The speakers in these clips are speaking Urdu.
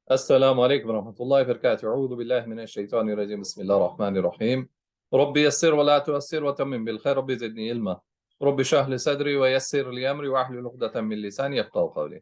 السلام عليكم ورحمة الله وبركاته. أعوذ بالله من الشيطان الرجيم. بسم الله الرحمن الرحيم. ربي يسر ولا تؤسر وتمم بالخير. ربي زدني علما. ربي اشرح لي صدري ويسر لي أمري واحلل عقدة من لساني يفقهوا قولي.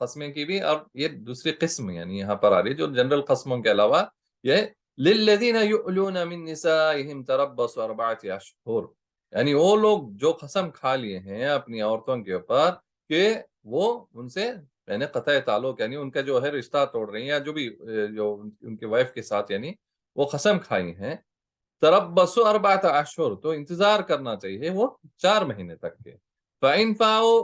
قسمیں کی بھی، اور یہ دوسری قسم یعنی یہاں پر آ رہی ہے جو جنرل قسموں کے علاوہ، یہ للذین یؤلون من نسائہم تربص اربعۃ اشہر، یعنی وہ لوگ جو قسم کھا لیے ہیں اپنی عورتوں کے اوپر کہ وہ ان سے یعنی قطع تعلق یعنی ان کا جو ہے رشتہ توڑ رہی ہیں، یا جو بھی جو ان کے وائف کے ساتھ یعنی وہ قسم کھائی ہیں، تربصوا اربعۃ اشہر، تو انتظار کرنا چاہیے وہ 4 مہینے تک کے، فإن فاؤ،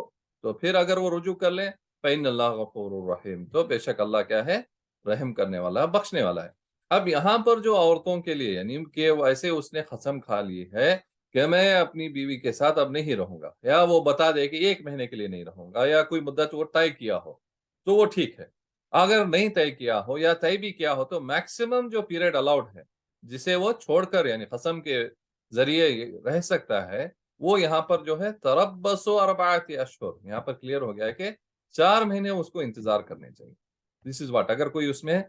تو پھر اگر وہ رجوع کر لیں، فإن اللہ غفور رحیم، تو بے شک اللہ کیا ہے، رحم کرنے والا ہے، بخشنے والا ہے۔ اب یہاں پر جو عورتوں کے لیے یعنی کہ ویسے اس نے قسم کھا لی ہے کہ میں اپنی بیوی کے ساتھ اب نہیں رہوں گا، یا وہ بتا دے کہ 1 مہینے کے لیے نہیں رہوں گا، یا کوئی مدت وہ طے کیا ہو تو وہ ٹھیک ہے۔ اگر نہیں طے کیا ہو یا طے بھی کیا ہو تو میکسیمم جو پیریڈ الاؤڈ ہے جسے وہ چھوڑ کر یعنی قسم کے ذریعے رہ سکتا ہے، وہ یہاں پر جو ہے تربصوا اربعۃ اشہر، یہاں پر کلیئر ہو گیا ہے کہ 4 مہینے اس کو انتظار کرنے چاہیے۔ دس از واٹ، اگر کوئی اس میں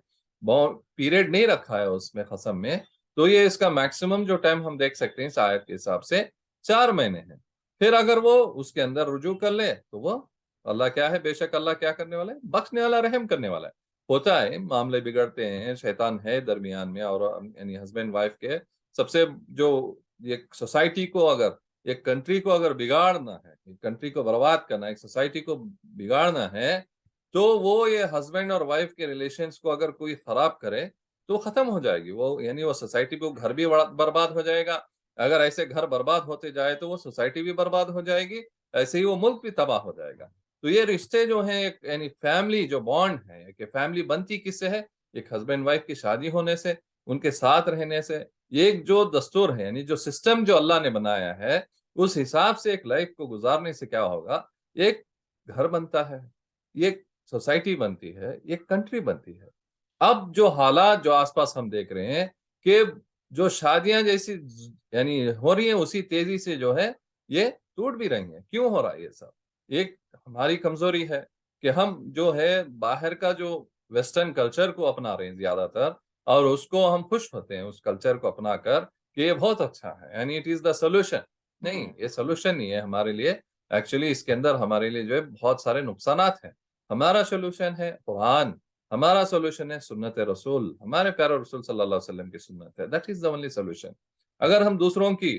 پیریڈ نہیں رکھا ہے اس میں قسم میں، تو یہ اس کا میکسیمم جو ٹائم ہم دیکھ سکتے ہیں اس آیت کے حساب سے 4 مہینے ہیں۔ پھر اگر وہ اس کے اندر رجوع کر لے تو وہ اللہ کیا ہے، بے شک اللہ کیا کرنے والا ہے، بخشنے والا، رحم کرنے والا ہے۔ ہوتا ہے معاملے بگڑتے ہیں، شیطان ہے درمیان میں، اور یعنی ہسبینڈ وائف کے سب سے جو ایک سوسائٹی کو اگر ایک کنٹری کو اگر بگاڑنا ہے، ایک کنٹری کو برباد کرنا ہے، ایک سوسائٹی کو بگاڑنا ہے، تو وہ یہ ہسبینڈ اور وائف کے ریلیشنز کو اگر کوئی خراب کرے تو ختم ہو جائے گی وہ، یعنی وہ سوسائٹی کو گھر بھی برباد ہو جائے گا۔ اگر ایسے گھر برباد ہوتے جائے تو وہ سوسائٹی بھی برباد ہو جائے گی، ایسے ہی وہ ملک بھی تباہ ہو جائے گا۔ تو یہ رشتے جو ہیں یعنی فیملی جو بانڈ ہے کہ فیملی بنتی کس سے ہے، ایک ہسبینڈ وائف کی شادی ہونے سے، ان کے ساتھ رہنے سے، یہ ایک جو دستور ہے یعنی جو سسٹم جو اللہ نے بنایا ہے اس حساب سے ایک لائف کو گزارنے سے کیا ہوگا، ایک گھر بنتا ہے، یہ سوسائٹی بنتی ہے، یہ کنٹری بنتی ہے۔ اب جو حالات جو آس پاس ہم دیکھ رہے ہیں کہ جو شادیاں جیسی یعنی ہو رہی ہیں اسی تیزی سے جو ہے یہ ٹوٹ بھی رہی ہیں۔ کیوں ہو رہا ہے یہ سب؟ ایک ہماری کمزوری ہے کہ ہم جو ہے باہر کا جو ویسٹرن کلچر کو اپنا رہے ہیں زیادہ تر، اور اس کو ہم خوش ہوتے ہیں اس کلچر کو اپنا کر کہ یہ بہت اچھا ہے، یعنی اٹ از دا سولوشن۔ نہیں، یہ سولوشن نہیں ہے ہمارے لیے، ایکچولی اس کے اندر ہمارے لیے جو ہے بہت سارے نقصانات ہیں۔ ہمارا سولوشن ہے قرآن، ہمارا سولوشن ہے سنت رسول، ہمارے پیارے رسول صلی اللہ علیہ وسلم کی سنت ہے، that is the only solution. اگر ہم دوسروں کی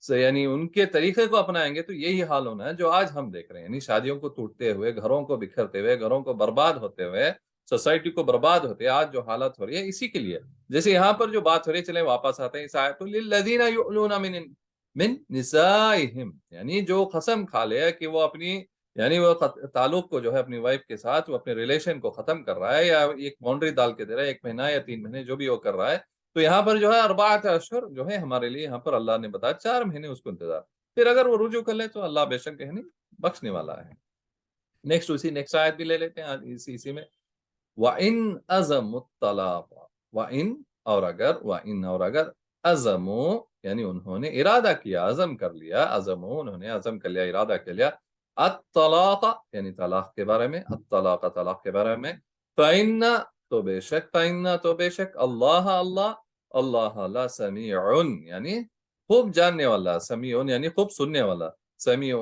یعنی ان کے طریقے کو اپنائیں گے تو یہی حال ہونا ہے جو آج ہم دیکھ رہے ہیں، یعنی شادیوں کو ٹوٹتے ہوئے، گھروں کو بکھرتے ہوئے، گھروں کو برباد ہوتے ہوئے، سوسائٹی کو برباد ہوتے، آج جو حالت ہو رہی ہے اسی کے لیے۔ جیسے یہاں پر جو بات ہو رہی ہے، چلیں واپس آتے ہیں اس آیت کو، للذین یؤلون من نسائہم، یعنی جو قسم کھا لے کہ وہ اپنی یعنی وہ تعلق کو جو ہے اپنی وائف کے ساتھ وہ اپنے ریلیشن کو ختم کر رہا ہے، یا ایک باؤنڈری ڈال کے دے رہا ہے 1 مہینہ یا 3 مہینے جو بھی وہ کر رہا ہے، تو یہاں پر جو ہے 4 اشہر جو ہے ہمارے لیے یہاں پر اللہ نے بتایا 4 مہینے اس کو انتظار، پھر اگر وہ رجوع کر لے تو اللہ بے شک کہنے بخشنے والا ہے۔ نیکسٹ آیت بھی لے لیتے ہیں اسی میں، وَإِنْ أَزَمُوا الطَّلَاقَ، وَإِنْ اور اگر عزموا یعنی انہوں نے ارادہ کیا، عزم کر لیا، عزموا انہوں نے عزم کر لیا، ارادہ کر لیا، الطلاق یعنی طلاق کے بارے میں، طلاق کے بارے میں، فَإِنَّ تو بے شک اللہ لا سمیع یعنی خوب جاننے والا، سمیع یعنی خوب سننے والا، سمیع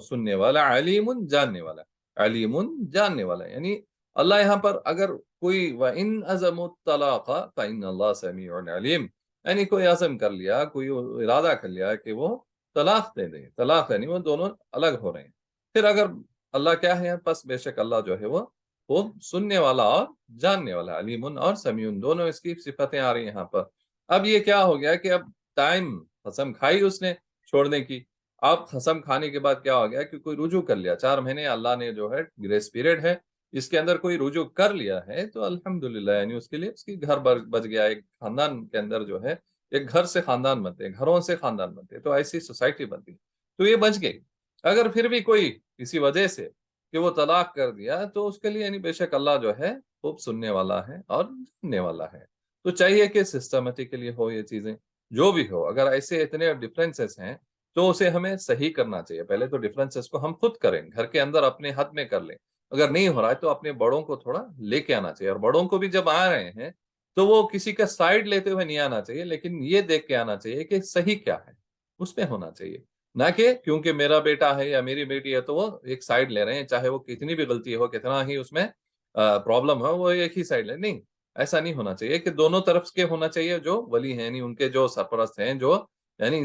سننے والا، علیم جاننے والا، علیم جاننے والا، یعنی اللہ یہاں پر اگر کوئی وَإِنْ أَزَمُوا الطَّلَاقَ فَإِنَّ اللَّهَ سَمِيعٌ عَلِيمٌ، یعنی کوئی عزم کر لیا، کوئی ارادہ کر لیا کہ وہ طلاق دے دیں، طلاق یعنی وہ دونوں الگ ہو رہے ہیں، پھر اگر اللہ کیا ہے پس بے شک اللہ جو ہے وہ سننے والا اور جاننے والا، علیم اور سمیع، دونوں اس کی صفتیں آ رہی ہیں یہاں پر۔ اب یہ کیا ہو گیا کہ اب ٹائم قسم کھائی اس نے چھوڑنے کی، اب قسم کھانے کے بعد کیا ہو گیا کہ کوئی رجوع کر لیا، 4 مہینے اللہ نے جو ہے گریس پیریڈ ہے، اس کے اندر کوئی رجوع کر لیا ہے تو الحمدللہ، یعنی اس کے لیے اس کی گھر بچ گیا، ایک خاندان کے اندر جو ہے ایک گھر سے خاندان بنتے ہیں، گھروں سے خاندان بنتے ہیں، تو ایسی سوسائٹی بنتی، تو یہ بچ گئی۔ اگر پھر بھی کوئی کسی وجہ سے کہ وہ طلاق کر دیا تو اس کے لیے یعنی بے شک اللہ جو ہے خوب سننے والا ہے اور جاننے والا ہے۔ تو چاہیے کہ سسٹمیٹیکلی ہو یہ چیزیں، جو بھی ہو، اگر ایسے اتنے ڈفرینسز ہیں تو اسے ہمیں صحیح کرنا چاہیے۔ پہلے تو ڈفرینسز کو ہم خود کریں، گھر کے اندر اپنے حد میں کر لیں، اگر نہیں ہو رہا ہے تو اپنے بڑوں کو تھوڑا لے کے آنا چاہیے، اور بڑوں کو بھی جب آ رہے ہیں تو وہ کسی کا سائیڈ لیتے ہوئے نہیں آنا چاہیے، لیکن یہ دیکھ کے آنا چاہیے کہ صحیح کیا ہے، اس میں ہونا چاہیے۔ نہ کہ کیونکہ میرا بیٹا ہے یا میری بیٹی ہے تو وہ ایک سائڈ لے رہے ہیں، چاہے وہ کتنی بھی غلطی ہو، کتنا ہی اس میں پرابلم ہو، وہ ایک ہی سائڈ لے. نہیں، ایسا نہیں ہونا چاہیے کہ دونوں طرف کے ہونا چاہیے، جو ولی ہیں یعنی ان کے جو سرپرست ہیں، جو یعنی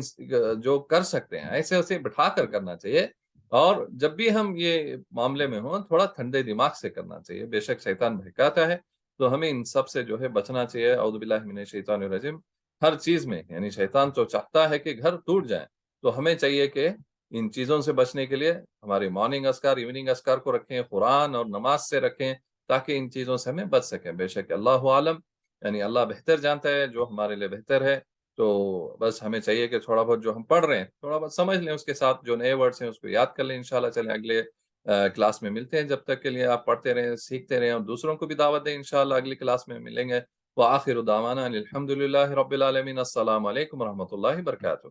جو کر سکتے ہیں، ایسے ایسے بٹھا کر کرنا چاہیے. اور جب بھی ہم یہ معاملے میں ہوں تھوڑا ٹھنڈے دماغ سے کرنا چاہیے. بے شک شیطان بہکاتا ہے، تو ہمیں ان سب سے جو ہے بچنا چاہیے. اعوذ باللہ من الشیطان الرجیم. ہر چیز میں یعنی شیطان تو چاہتا ہے کہ گھر ٹوٹ جائے، تو ہمیں چاہیے کہ ان چیزوں سے بچنے کے لیے ہماری مارننگ اذکار، ایوننگ اذکار کو رکھیں، قرآن اور نماز سے رکھیں، تاکہ ان چیزوں سے ہمیں بچ سکیں. بے شک اللہ عالم، یعنی اللہ بہتر جانتا ہے جو ہمارے لیے بہتر ہے. تو بس ہمیں چاہیے کہ تھوڑا بہت جو ہم پڑھ رہے ہیں تھوڑا بہت سمجھ لیں، اس کے ساتھ جو نئے ورڈز ہیں اس کو یاد کر لیں. انشاءاللہ چلیں اگلے کلاس میں ملتے ہیں. جب تک کے لیے آپ پڑھتے رہیں، سیکھتے رہیں اور دوسروں کو بھی دعوت دیں. انشاءاللہ اگلی کلاس میں ملیں گے. وآخر دعوانا الحمد للہ رب العالمین. السلام علیکم ورحمۃ اللہ وبرکاتہ.